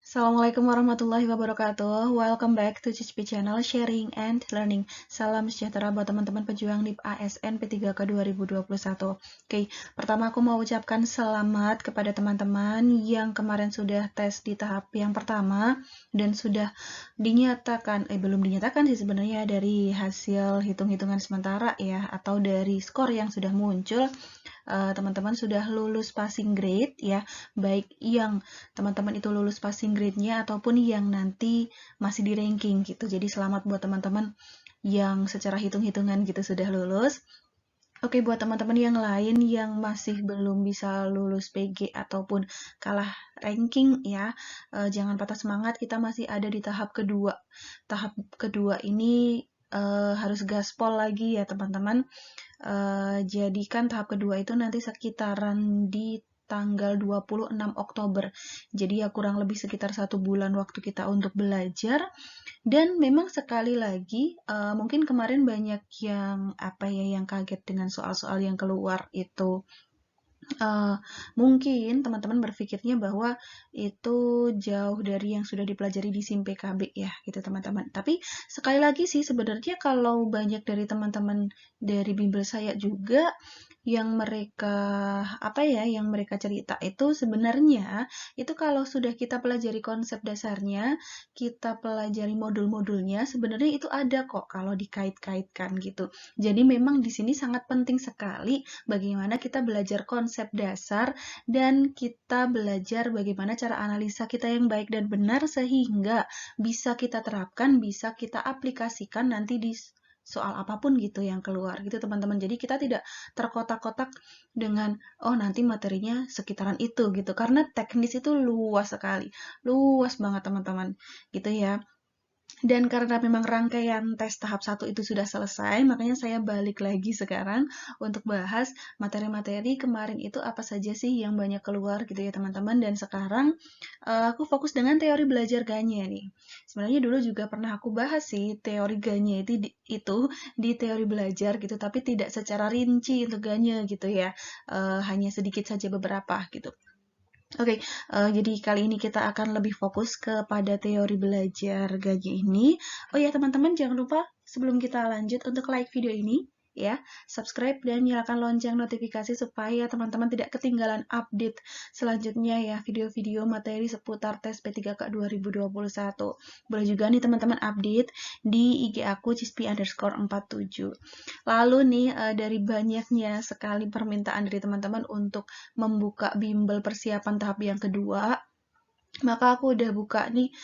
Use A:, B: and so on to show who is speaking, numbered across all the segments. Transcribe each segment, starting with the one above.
A: Assalamualaikum warahmatullahi wabarakatuh. Welcome back to CCP Channel Sharing and Learning. Salam sejahtera buat teman-teman pejuang NIP ASN P3K 2021. Oke, pertama aku mau ucapkan selamat kepada teman-teman yang kemarin sudah tes di tahap yang pertama dan sudah dinyatakan, belum dinyatakan sih sebenarnya dari hasil hitung-hitungan sementara ya, atau dari skor yang sudah muncul. Teman-teman sudah lulus passing grade ya, baik yang teman-teman itu lulus passing grade-nya ataupun yang nanti masih di ranking gitu. Jadi selamat buat teman-teman yang secara hitung-hitungan gitu sudah lulus. Oke, buat teman-teman yang lain yang masih belum bisa lulus PG ataupun kalah ranking ya, jangan patah semangat, kita masih ada di tahap kedua. Tahap kedua ini harus gaspol lagi ya teman-teman. Jadikan tahap kedua itu nanti sekitaran di tanggal 26 Oktober. Jadi ya kurang lebih sekitar 1 bulan waktu kita untuk belajar. Dan memang sekali lagi, mungkin kemarin banyak yang yang kaget dengan soal-soal yang keluar itu. Mungkin teman-teman berpikirnya bahwa itu jauh dari yang sudah dipelajari di SIM PKB ya, gitu teman-teman. Tapi sekali lagi sih sebenarnya kalau banyak dari teman-teman dari bimbel saya juga yang mereka cerita itu sebenarnya itu kalau sudah kita pelajari konsep dasarnya, kita pelajari modul-modulnya, sebenarnya itu ada kok kalau dikait-kaitkan gitu. Jadi memang di sini sangat penting sekali bagaimana kita belajar konsep dasar dan kita belajar bagaimana cara analisa kita yang baik dan benar sehingga bisa kita terapkan, bisa kita aplikasikan nanti di soal apapun gitu yang keluar gitu teman-teman. Jadi kita tidak terkotak-kotak dengan nanti materinya sekitaran itu gitu. Karena teknis itu luas sekali. Luas banget teman-teman. Gitu ya. Dan karena memang rangkaian tes tahap 1 itu sudah selesai, makanya saya balik lagi sekarang untuk bahas materi-materi kemarin itu apa saja sih yang banyak keluar gitu ya teman-teman. Dan sekarang aku fokus dengan teori belajar Ganye nih. Sebenarnya dulu juga pernah aku bahas sih teori Ganye itu di teori belajar gitu, tapi tidak secara rinci untuk Ganye gitu ya. Hanya sedikit saja beberapa gitu. Oke, jadi kali ini kita akan lebih fokus kepada teori belajar gaji ini. Oh ya, teman-teman jangan lupa sebelum kita lanjut untuk like video ini, ya, subscribe dan nyalakan lonceng notifikasi supaya teman-teman tidak ketinggalan update selanjutnya ya, video-video materi seputar tes P3K 2021. Boleh juga nih teman-teman update di IG aku cispi_47. Lalu nih, dari banyaknya sekali permintaan dari teman-teman untuk membuka bimbel persiapan tahap yang kedua, maka aku udah buka nih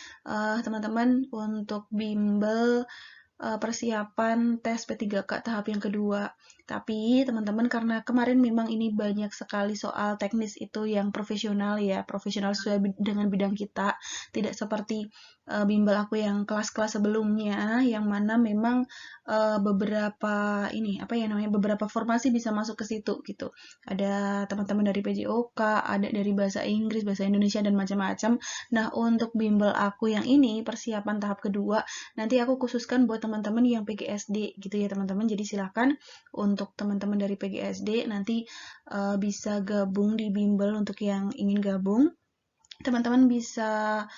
A: teman-teman untuk bimbel persiapan tes P3K tahap yang kedua. Tapi teman-teman karena kemarin memang ini banyak sekali soal teknis itu yang profesional ya, profesional sesuai dengan bidang kita, tidak seperti bimbel aku yang kelas-kelas sebelumnya yang mana memang beberapa formasi bisa masuk ke situ gitu. Ada teman-teman dari PJOK, ada dari bahasa Inggris, bahasa Indonesia dan macam-macam. Nah, untuk bimbel aku yang ini persiapan tahap kedua, nanti aku khususkan buat teman-teman yang PGSD gitu ya teman-teman. Jadi silakan untuk teman-teman dari PGSD nanti bisa gabung di bimbel. Untuk yang ingin gabung, teman-teman bisa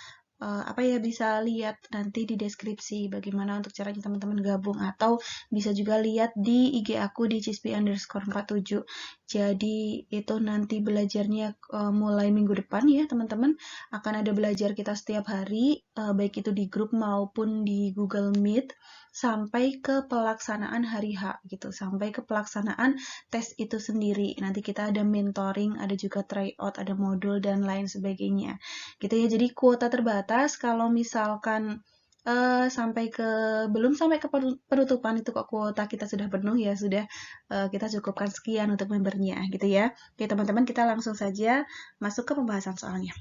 A: bisa lihat nanti di deskripsi bagaimana untuk caranya teman-teman gabung, atau bisa juga lihat di IG aku di cispi_47. Jadi itu nanti belajarnya mulai minggu depan ya teman-teman, akan ada belajar kita setiap hari, baik itu di grup maupun di Google Meet, sampai ke pelaksanaan hari H gitu, sampai ke pelaksanaan tes itu sendiri. Nanti kita ada mentoring, ada juga tryout, ada modul dan lain sebagainya gitu ya. Jadi kuota terbatas, kalau misalkan belum sampai ke penutupan itu kok kuota kita sudah penuh ya, sudah kita cukupkan sekian untuk membernya gitu ya. Oke teman-teman, kita langsung saja masuk ke pembahasan soalnya.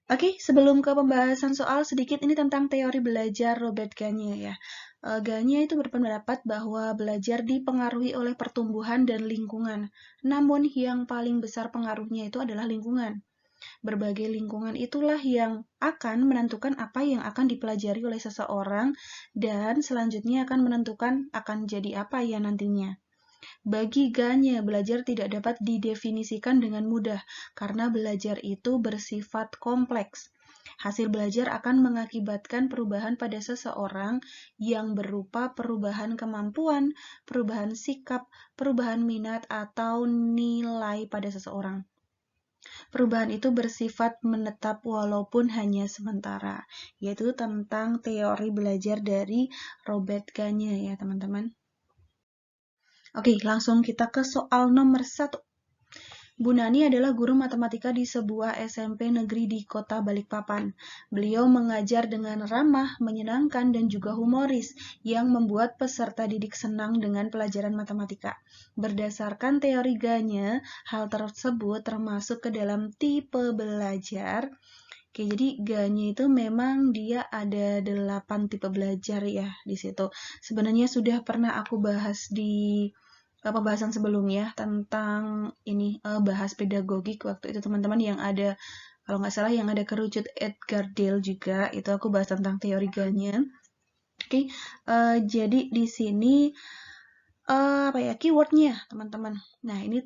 A: Oke, sebelum ke pembahasan soal, sedikit ini tentang teori belajar Robert Gagne ya. Gagne itu berpendapat bahwa belajar dipengaruhi oleh pertumbuhan dan lingkungan. Namun yang paling besar pengaruhnya itu adalah lingkungan. Berbagai lingkungan itulah yang akan menentukan apa yang akan dipelajari oleh seseorang dan selanjutnya akan menentukan akan jadi apa ya nantinya. Bagi Ganya, belajar tidak dapat didefinisikan dengan mudah karena belajar itu bersifat kompleks. Hasil belajar akan mengakibatkan perubahan pada seseorang yang berupa perubahan kemampuan, perubahan sikap, perubahan minat, atau nilai pada seseorang. Perubahan itu bersifat menetap walaupun hanya sementara, yaitu tentang teori belajar dari Robert Gagne ya teman-teman. Oke, langsung kita ke soal nomor 1. Bu Nani adalah guru matematika di sebuah SMP negeri di kota Balikpapan. Beliau mengajar dengan ramah, menyenangkan, dan juga humoris yang membuat peserta didik senang dengan pelajaran matematika. Berdasarkan teori Gagne, hal tersebut termasuk ke dalam tipe belajar. Oke, jadi Gagne itu memang dia ada 8 tipe belajar ya di situ. Sebenarnya sudah pernah aku bahas di pembahasan sebelumnya tentang ini bahas pedagogik waktu itu teman-teman yang ada kalau nggak salah yang ada kerucut Edgar Dale juga itu aku bahas tentang teori Gagne. Oke, jadi di sini apa ya keywordnya teman-teman. Nah ini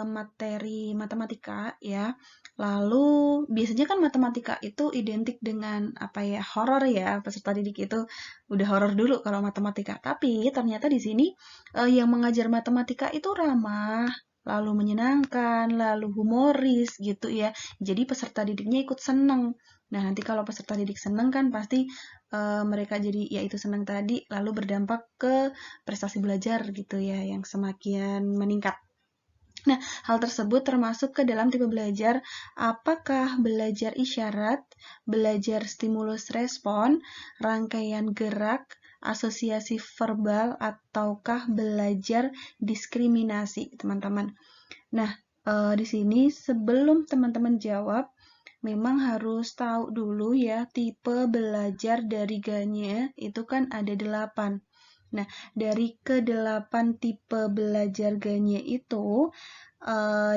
A: materi matematika ya. Lalu biasanya kan matematika itu identik dengan apa ya horor ya peserta didik itu udah horor dulu kalau matematika. Tapi ternyata di sini yang mengajar matematika itu ramah, lalu menyenangkan, lalu humoris gitu ya. Jadi peserta didiknya ikut seneng. Nah nanti kalau peserta didik seneng kan pasti mereka jadi ya itu senang tadi lalu berdampak ke prestasi belajar gitu ya yang semakin meningkat. Nah, hal tersebut termasuk ke dalam tipe belajar apakah belajar isyarat, belajar stimulus respon, rangkaian gerak, asosiasi verbal, ataukah belajar diskriminasi, teman-teman. Nah, di sini sebelum teman-teman jawab, memang harus tahu dulu ya tipe belajar dari Gagne itu kan ada 8. Nah, dari ke-8 tipe belajar Gagne itu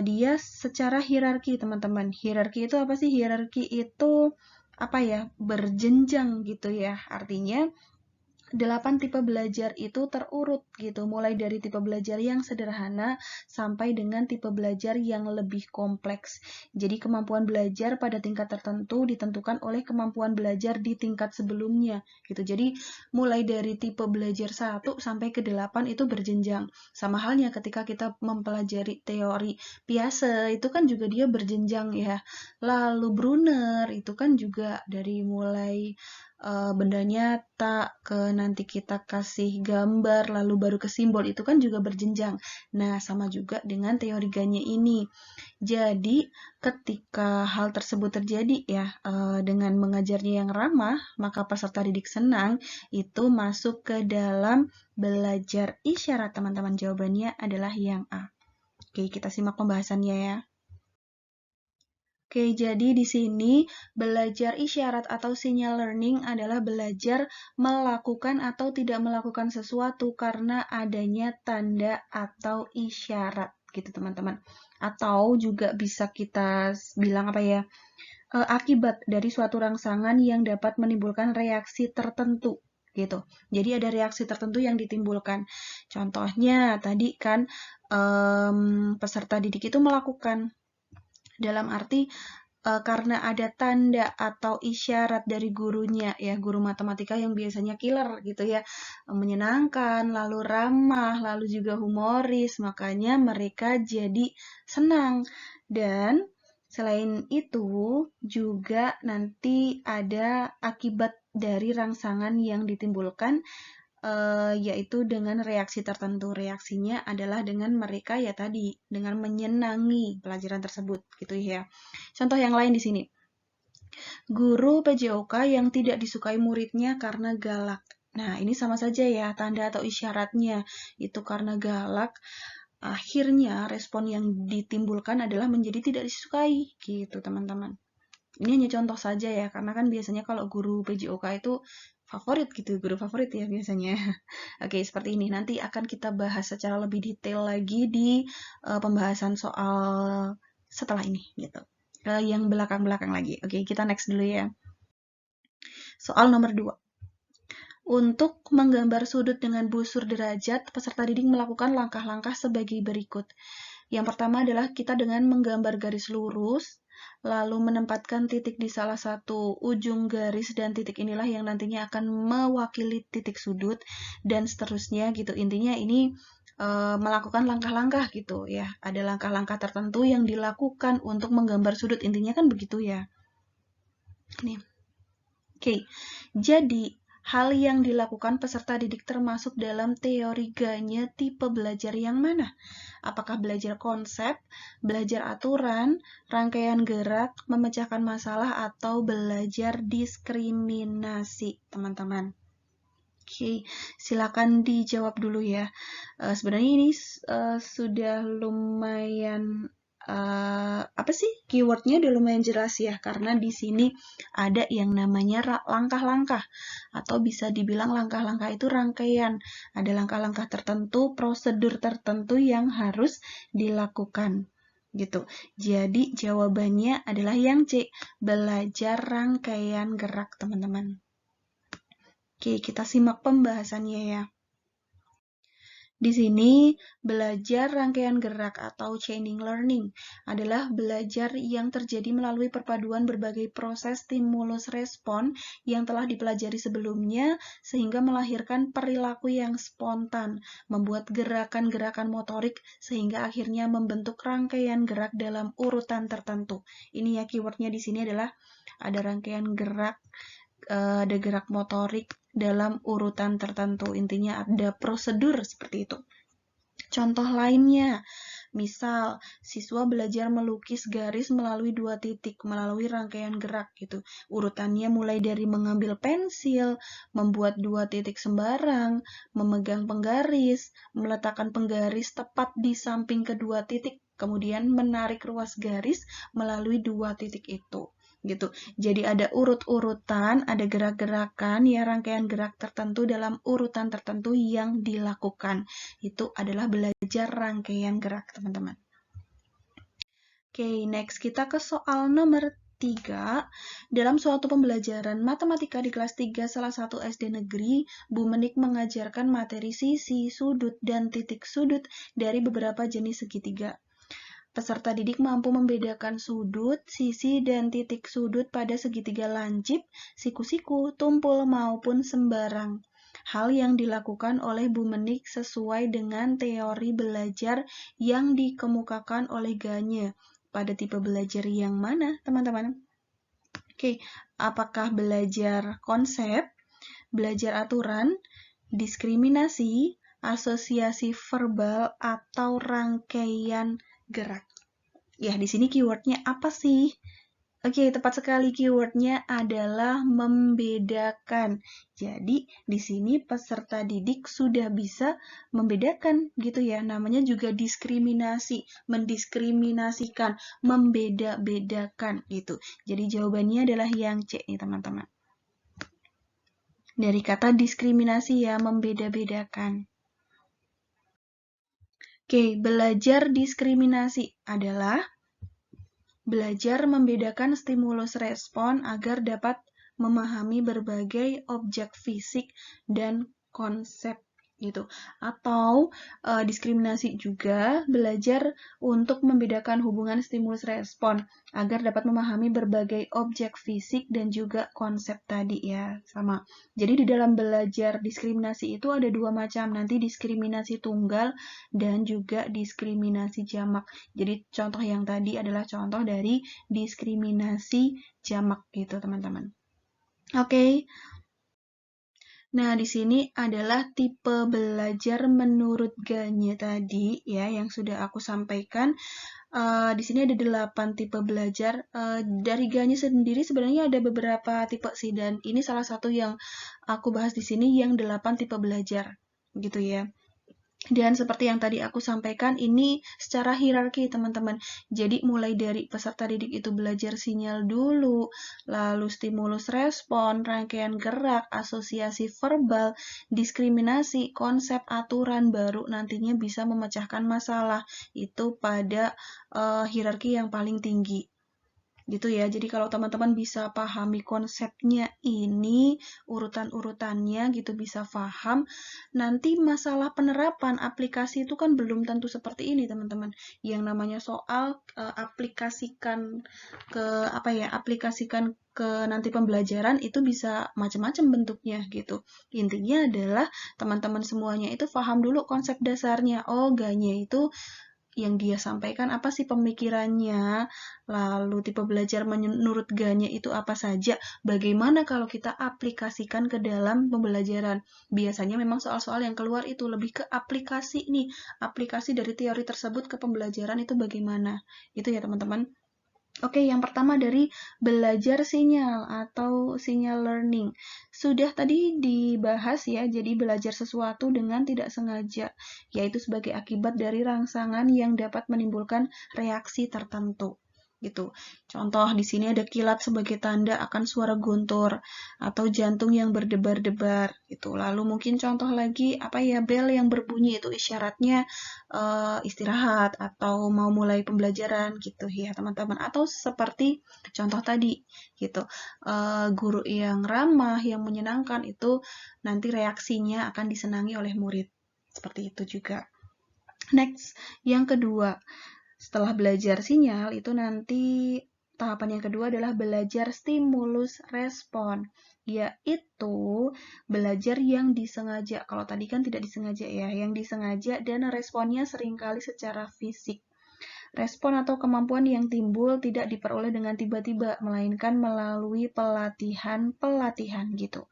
A: dia secara hierarki teman-teman. Hierarki itu apa sih? Hierarki itu apa ya? Berjenjang gitu ya. Artinya 8 tipe belajar itu terurut gitu, mulai dari tipe belajar yang sederhana sampai dengan tipe belajar yang lebih kompleks. Jadi kemampuan belajar pada tingkat tertentu ditentukan oleh kemampuan belajar di tingkat sebelumnya gitu. Jadi mulai dari tipe belajar 1 sampai ke 8 itu berjenjang. Sama halnya ketika kita mempelajari teori Piaget itu kan juga dia berjenjang ya. Lalu Brunner itu kan juga dari mulai benda nyata ke nanti kita kasih gambar lalu baru ke simbol itu kan juga berjenjang. Nah, sama juga dengan teori Gagne ini. Jadi, ketika hal tersebut terjadi ya dengan mengajarnya yang ramah, maka peserta didik senang itu masuk ke dalam belajar isyarat, teman-teman. Jawabannya adalah yang A. Oke, kita simak pembahasannya ya. Oke, jadi di sini belajar isyarat atau sinyal learning adalah belajar melakukan atau tidak melakukan sesuatu karena adanya tanda atau isyarat gitu teman-teman. Atau juga bisa kita bilang apa ya? Akibat dari suatu rangsangan yang dapat menimbulkan reaksi tertentu gitu. Jadi ada reaksi tertentu yang ditimbulkan. Contohnya tadi kan peserta didik itu melakukan dalam arti karena ada tanda atau isyarat dari gurunya ya guru matematika yang biasanya killer gitu ya menyenangkan lalu ramah lalu juga humoris makanya mereka jadi senang dan selain itu juga nanti ada akibat dari rangsangan yang ditimbulkan yaitu dengan reaksi tertentu. Reaksinya adalah dengan mereka ya tadi, dengan menyenangi pelajaran tersebut gitu ya. Contoh yang lain di sini. Guru PJOK yang tidak disukai muridnya karena galak. Nah, ini sama saja ya, tanda atau isyaratnya. Itu karena galak, akhirnya respon yang ditimbulkan adalah menjadi tidak disukai gitu, teman-teman. Ini hanya contoh saja ya, karena kan biasanya kalau guru PJOK itu favorit gitu, guru favorit ya biasanya. Oke, seperti ini. Nanti akan kita bahas secara lebih detail lagi di pembahasan soal setelah ini gitu. Yang belakang-belakang lagi. Oke, kita next dulu ya. Soal nomor 2. Untuk menggambar sudut dengan busur derajat, peserta didik melakukan langkah-langkah sebagai berikut. Yang pertama adalah kita dengan menggambar garis lurus, lalu menempatkan titik di salah satu ujung garis, dan titik inilah yang nantinya akan mewakili titik sudut, dan seterusnya gitu. Intinya ini melakukan langkah-langkah gitu ya. Ada langkah-langkah tertentu yang dilakukan untuk menggambar sudut, intinya kan begitu ya. Nih. Oke, jadi hal yang dilakukan peserta didik termasuk dalam teori Ganye tipe belajar yang mana? Apakah belajar konsep, belajar aturan, rangkaian gerak, memecahkan masalah, atau belajar diskriminasi, teman-teman? Oke, silakan dijawab dulu ya. Sebenarnya ini sudah lumayan keywordnya udah lumayan jelas ya, karena di sini ada yang namanya langkah-langkah, atau bisa dibilang langkah-langkah itu rangkaian. Ada langkah-langkah tertentu, prosedur tertentu yang harus dilakukan gitu. Jadi jawabannya adalah yang C, belajar rangkaian gerak, teman-teman. Oke, kita simak pembahasannya ya. Di sini, belajar rangkaian gerak atau chaining learning adalah belajar yang terjadi melalui perpaduan berbagai proses stimulus respon yang telah dipelajari sebelumnya sehingga melahirkan perilaku yang spontan, membuat gerakan-gerakan motorik sehingga akhirnya membentuk rangkaian gerak dalam urutan tertentu. Ini ya keywordnya di sini adalah ada rangkaian gerak, ada gerak motorik dalam urutan tertentu. Intinya ada prosedur seperti itu. Contoh lainnya, misal siswa belajar melukis garis melalui 2 titik, melalui rangkaian gerak gitu. Urutannya mulai dari mengambil pensil, membuat 2 titik sembarang, memegang penggaris, meletakkan penggaris tepat di samping kedua titik, kemudian menarik ruas garis melalui 2 titik itu. Gitu. Jadi ada urut-urutan, ada gerak-gerakan, ya rangkaian gerak tertentu dalam urutan tertentu yang dilakukan. Itu adalah belajar rangkaian gerak, teman-teman. Oke, next kita ke soal nomor 3. Dalam suatu pembelajaran matematika di kelas 3 salah satu SD negeri, Bu Menik mengajarkan materi sisi, sudut, dan titik sudut dari beberapa jenis segitiga. Peserta didik mampu membedakan sudut, sisi, dan titik sudut pada segitiga lancip, siku-siku, tumpul, maupun sembarang. Hal yang dilakukan oleh Bu Menik sesuai dengan teori belajar yang dikemukakan oleh Ganye. Pada tipe belajar yang mana, teman-teman? Oke, apakah belajar konsep, belajar aturan, diskriminasi, asosiasi verbal, atau rangkaian gerak? Ya, di sini keywordnya apa sih? Oke, tepat sekali, keywordnya adalah membedakan. Jadi, di sini peserta didik sudah bisa membedakan gitu ya. Namanya juga diskriminasi, mendiskriminasikan, membeda-bedakan gitu. Jadi, jawabannya adalah yang C nih, teman-teman. Dari kata diskriminasi ya, membeda-bedakan. Oke, belajar diskriminasi adalah belajar membedakan stimulus respon agar dapat memahami berbagai objek fisik dan konsep gitu. Atau diskriminasi juga belajar untuk membedakan hubungan stimulus respon agar dapat memahami berbagai objek fisik dan juga konsep tadi ya, sama. Jadi di dalam belajar diskriminasi itu ada 2 macam, nanti diskriminasi tunggal dan juga diskriminasi jamak. Jadi contoh yang tadi adalah contoh dari diskriminasi jamak gitu, teman-teman. Oke. Nah, di sini adalah tipe belajar menurut Ganye tadi ya yang sudah aku sampaikan. Di sini ada 8 tipe belajar. Dari Ganye sendiri sebenarnya ada beberapa tipe sih, dan ini salah satu yang aku bahas di sini yang 8 tipe belajar gitu ya. Dan seperti yang tadi aku sampaikan, ini secara hierarki, teman-teman. Jadi, mulai dari peserta didik itu belajar sinyal dulu, lalu stimulus respon, rangkaian gerak, asosiasi verbal, diskriminasi, konsep aturan, baru nantinya bisa memecahkan masalah. Itu pada hierarki yang paling tinggi. gitu ya. Jadi kalau teman-teman bisa pahami konsepnya ini, urutan-urutannya gitu bisa paham, nanti masalah penerapan aplikasi itu kan belum tentu seperti ini, teman-teman. Yang namanya soal aplikasikan ke aplikasikan ke nanti pembelajaran itu bisa macam-macam bentuknya gitu. Intinya adalah teman-teman semuanya itu paham dulu konsep dasarnya. Oh, GAnya itu yang dia sampaikan apa sih pemikirannya, lalu tipe belajar menurut GAnya itu apa saja, bagaimana kalau kita aplikasikan ke dalam pembelajaran. Biasanya memang soal-soal yang keluar itu lebih ke aplikasi nih, aplikasi dari teori tersebut ke pembelajaran itu bagaimana. Itu ya teman-teman. Oke, yang pertama dari belajar sinyal atau sinyal learning. Sudah tadi dibahas ya, jadi belajar sesuatu dengan tidak sengaja, yaitu sebagai akibat dari rangsangan yang dapat menimbulkan reaksi tertentu. Gitu. Contoh di sini ada kilat sebagai tanda akan suara guntur atau jantung yang berdebar-debar gitu. Lalu mungkin contoh lagi apa ya, bel yang berbunyi itu isyaratnya istirahat atau mau mulai pembelajaran gitu ya teman-teman. Atau seperti contoh tadi gitu, guru yang ramah, yang menyenangkan itu nanti reaksinya akan disenangi oleh murid. Seperti itu juga. Next, yang kedua, setelah belajar sinyal itu nanti tahapan yang kedua adalah belajar stimulus respon, yaitu belajar yang disengaja. Kalau tadi kan tidak disengaja ya, yang disengaja dan responnya seringkali secara fisik. Respon atau kemampuan yang timbul tidak diperoleh dengan tiba-tiba, melainkan melalui pelatihan gitu.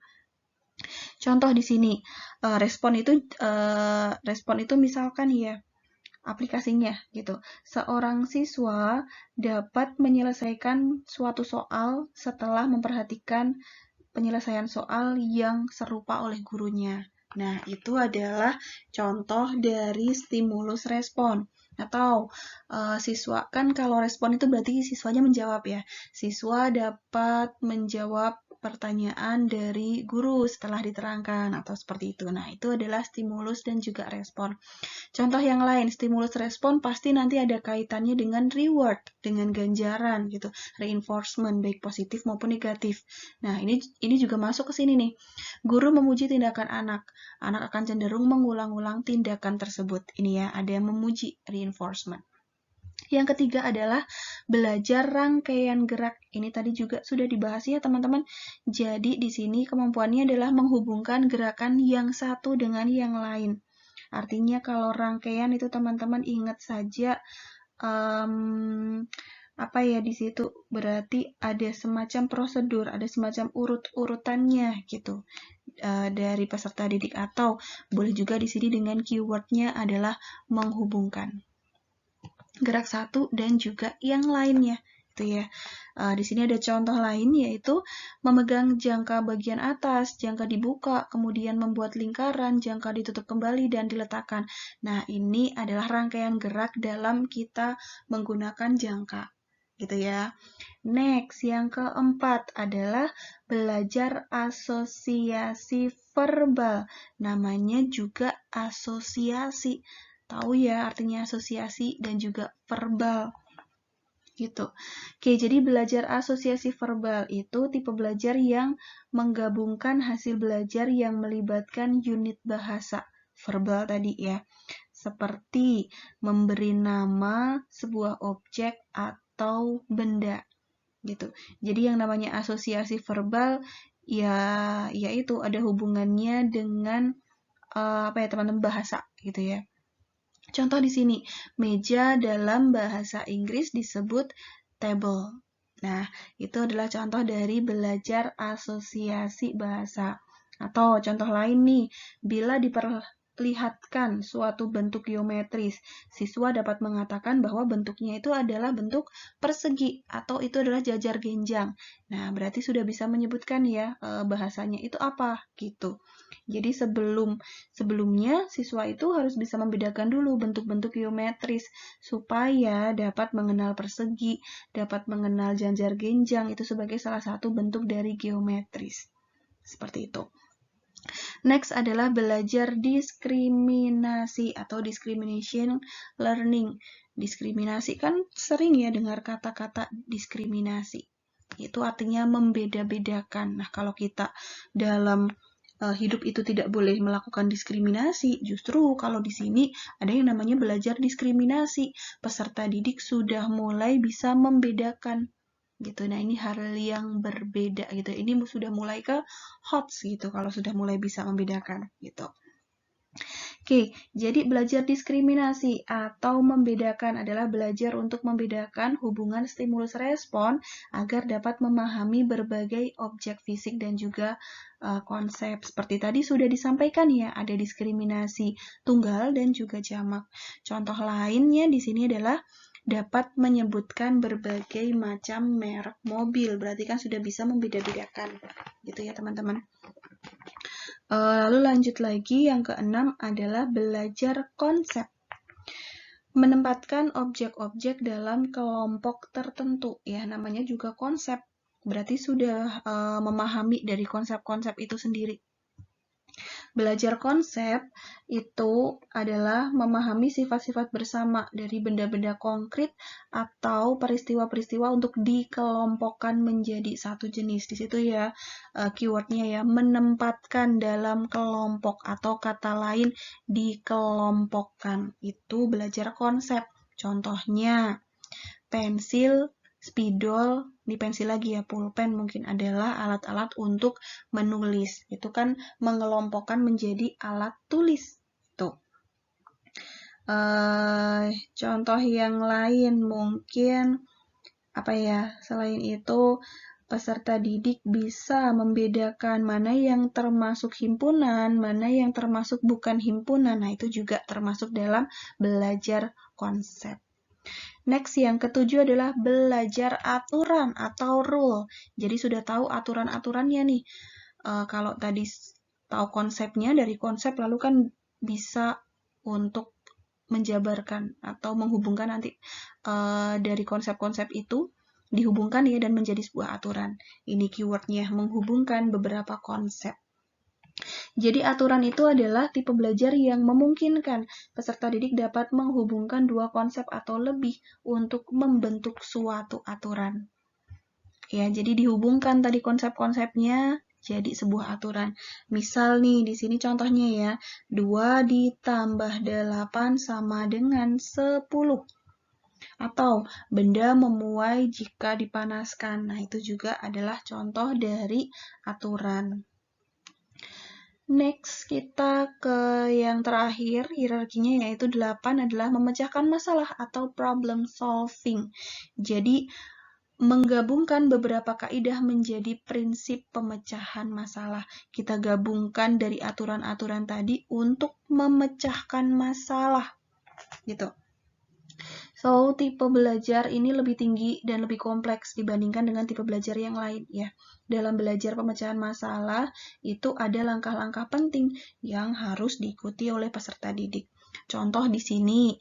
A: Contoh di sini, respon itu misalkan ya, aplikasinya gitu. Seorang siswa dapat menyelesaikan suatu soal setelah memperhatikan penyelesaian soal yang serupa oleh gurunya. Nah, itu adalah contoh dari stimulus respon. Atau siswa, kan kalau respon itu berarti siswanya menjawab ya. Siswa dapat menjawab pertanyaan dari guru setelah diterangkan atau seperti itu. Nah, itu adalah stimulus dan juga respon. Contoh yang lain, stimulus respon pasti nanti ada kaitannya dengan reward, dengan ganjaran gitu, reinforcement baik positif maupun negatif. Nah, ini juga masuk ke sini nih. Guru memuji tindakan anak, anak akan cenderung mengulang-ulang tindakan tersebut. Ini ya, ada yang memuji, reinforcement. Yang ketiga adalah belajar rangkaian gerak. Ini tadi juga sudah dibahas ya teman-teman. Jadi di sini kemampuannya adalah menghubungkan gerakan yang satu dengan yang lain. Artinya kalau rangkaian itu teman-teman ingat saja apa ya di situ berarti ada semacam prosedur, ada semacam urut-urutannya gitu dari peserta didik, atau boleh juga di sini dengan keywordnya adalah menghubungkan gerak satu dan juga yang lainnya. Gitu ya. Di sini ada contoh lain yaitu memegang jangka bagian atas, jangka dibuka, kemudian membuat lingkaran, jangka ditutup kembali dan diletakkan. Nah, ini adalah rangkaian gerak dalam kita menggunakan jangka. Gitu ya. Next, yang keempat adalah belajar asosiasi verbal. Namanya juga asosiasi. Tahu ya artinya asosiasi dan juga verbal. Gitu. Oke, jadi belajar asosiasi verbal itu tipe belajar yang menggabungkan hasil belajar yang melibatkan unit bahasa verbal tadi ya. Seperti memberi nama sebuah objek atau benda. Gitu. Jadi yang namanya asosiasi verbal ya itu ada hubungannya dengan teman-teman bahasa gitu ya. Contoh di sini, meja dalam bahasa Inggris disebut table. Nah, itu adalah contoh dari belajar asosiasi bahasa. Atau contoh lain nih, bila diperlihatkan suatu bentuk geometris, siswa dapat mengatakan bahwa bentuknya itu adalah bentuk persegi atau itu adalah jajar genjang. Nah, berarti sudah bisa menyebutkan ya bahasanya itu apa gitu. Jadi sebelumnya siswa itu harus bisa membedakan dulu bentuk-bentuk geometris supaya dapat mengenal persegi, dapat mengenal jajar genjang itu sebagai salah satu bentuk dari geometris. Seperti itu. Next adalah belajar diskriminasi atau discrimination learning. Diskriminasi kan sering ya dengar kata-kata diskriminasi. Itu artinya membeda-bedakan. Nah, kalau kita dalam hidup itu tidak boleh melakukan diskriminasi, justru kalau di sini ada yang namanya belajar diskriminasi. Peserta didik sudah mulai bisa membedakan gitu. Nah, ini hal yang berbeda gitu. Ini sudah mulai ke HOTS gitu kalau sudah mulai bisa membedakan gitu. Oke, jadi belajar diskriminasi atau membedakan adalah belajar untuk membedakan hubungan stimulus respon agar dapat memahami berbagai objek fisik dan juga konsep. Seperti tadi sudah disampaikan ya, ada diskriminasi tunggal dan juga jamak. Contoh lainnya di sini adalah dapat menyebutkan berbagai macam merek mobil. Berarti kan sudah bisa membeda-bedakan. Gitu ya teman-teman. Lalu lanjut lagi, yang keenam adalah belajar konsep. Menempatkan objek-objek dalam kelompok tertentu. Ya, namanya juga konsep. Berarti sudah memahami dari konsep-konsep itu sendiri. Belajar konsep itu adalah memahami sifat-sifat bersama dari benda-benda konkret atau peristiwa-peristiwa untuk dikelompokkan menjadi satu jenis. Di situ ya keywordnya ya, menempatkan dalam kelompok atau kata lain dikelompokkan. Itu belajar konsep. Contohnya pensil, spidol, di pensil lagi ya, pulpen mungkin adalah alat-alat untuk menulis. Itu kan mengelompokkan menjadi alat tulis. Tuh. Contoh yang lain mungkin apa ya? Selain itu, peserta didik bisa membedakan mana yang termasuk himpunan, mana yang termasuk bukan himpunan. Nah, itu juga termasuk dalam belajar konsep. Next, yang ketujuh adalah belajar aturan atau rule. Jadi sudah tahu aturan-aturannya nih. Kalau tadi tahu konsepnya, dari konsep lalu kan bisa untuk menjabarkan atau menghubungkan nanti dari konsep-konsep itu dihubungkan ya dan menjadi sebuah aturan. Ini keywordnya, menghubungkan beberapa konsep. Jadi aturan itu adalah tipe belajar yang memungkinkan peserta didik dapat menghubungkan dua konsep atau lebih untuk membentuk suatu aturan. Ya, jadi dihubungkan tadi konsep-konsepnya jadi sebuah aturan. Misal nih, di sini contohnya ya, 2 ditambah 8 sama dengan 10. Atau benda memuai jika dipanaskan. Nah, itu juga adalah contoh dari aturan. Next, kita ke yang terakhir, hierarkinya yaitu 8 adalah memecahkan masalah atau problem solving. Jadi, menggabungkan beberapa kaidah menjadi prinsip pemecahan masalah. Kita gabungkan dari aturan-aturan tadi untuk memecahkan masalah. Gitu. So, tipe belajar ini lebih tinggi dan lebih kompleks dibandingkan dengan tipe belajar yang lain ya. Dalam belajar pemecahan masalah, itu ada langkah-langkah penting yang harus diikuti oleh peserta didik. Contoh di sini,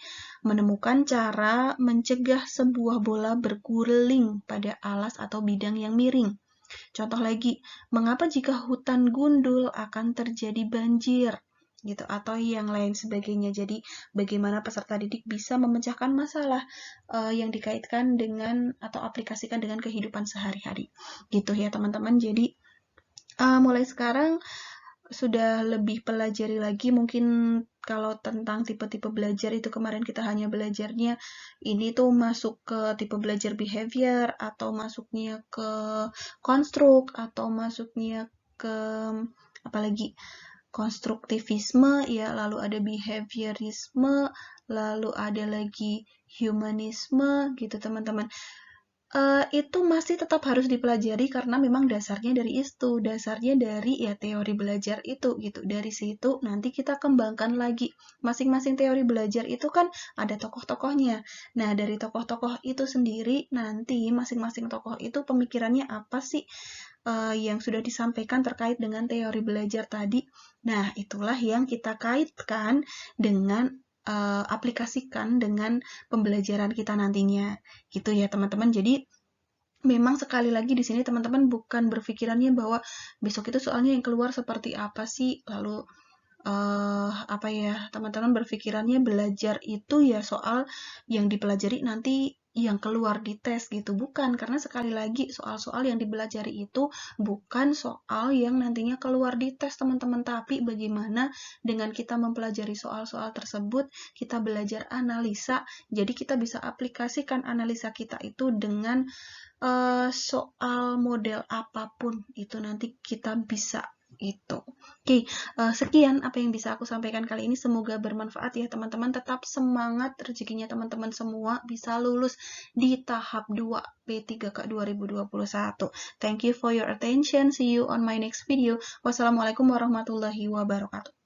A: menemukan cara mencegah sebuah bola berguling pada alas atau bidang yang miring. Contoh lagi, mengapa jika hutan gundul akan terjadi banjir? Gitu, atau yang lain sebagainya. Jadi bagaimana peserta didik bisa memecahkan masalah yang dikaitkan dengan atau aplikasikan dengan kehidupan sehari-hari. Gitu ya teman-teman. Jadi mulai sekarang sudah lebih pelajari lagi, mungkin kalau tentang tipe-tipe belajar itu kemarin kita hanya belajarnya ini tuh masuk ke tipe belajar behavior atau masuknya ke konstruk atau masuknya ke apalagi konstruktivisme ya, lalu ada behaviorisme, lalu ada lagi humanisme gitu teman-teman. Itu masih tetap harus dipelajari karena memang dasarnya dari itu, dasarnya dari ya teori belajar itu gitu. Dari situ nanti kita kembangkan lagi. Masing-masing teori belajar itu kan ada tokoh-tokohnya. Nah, dari tokoh-tokoh itu sendiri nanti masing-masing tokoh itu pemikirannya apa sih yang sudah disampaikan terkait dengan teori belajar tadi. Nah, itulah yang kita kaitkan dengan aplikasikan dengan pembelajaran kita nantinya. Gitu ya, teman-teman. Jadi, memang sekali lagi di sini teman-teman bukan berpikirannya bahwa besok itu soalnya yang keluar seperti apa sih, lalu apa ya, teman-teman berpikirannya belajar itu ya soal yang dipelajari nanti yang keluar di tes gitu. Bukan, karena sekali lagi soal-soal yang dipelajari itu bukan soal yang nantinya keluar di tes, teman-teman. Tapi bagaimana dengan kita mempelajari soal-soal tersebut, kita belajar analisa, jadi kita bisa aplikasikan analisa kita itu dengan soal model apapun itu nanti kita bisa itu. Oke, sekian apa yang bisa aku sampaikan kali ini. Semoga bermanfaat ya teman-teman. Tetap semangat, rezekinya teman-teman semua bisa lulus di tahap 2 P3K 2021. Thank you for your attention. See you on my next video. Wassalamualaikum warahmatullahi wabarakatuh.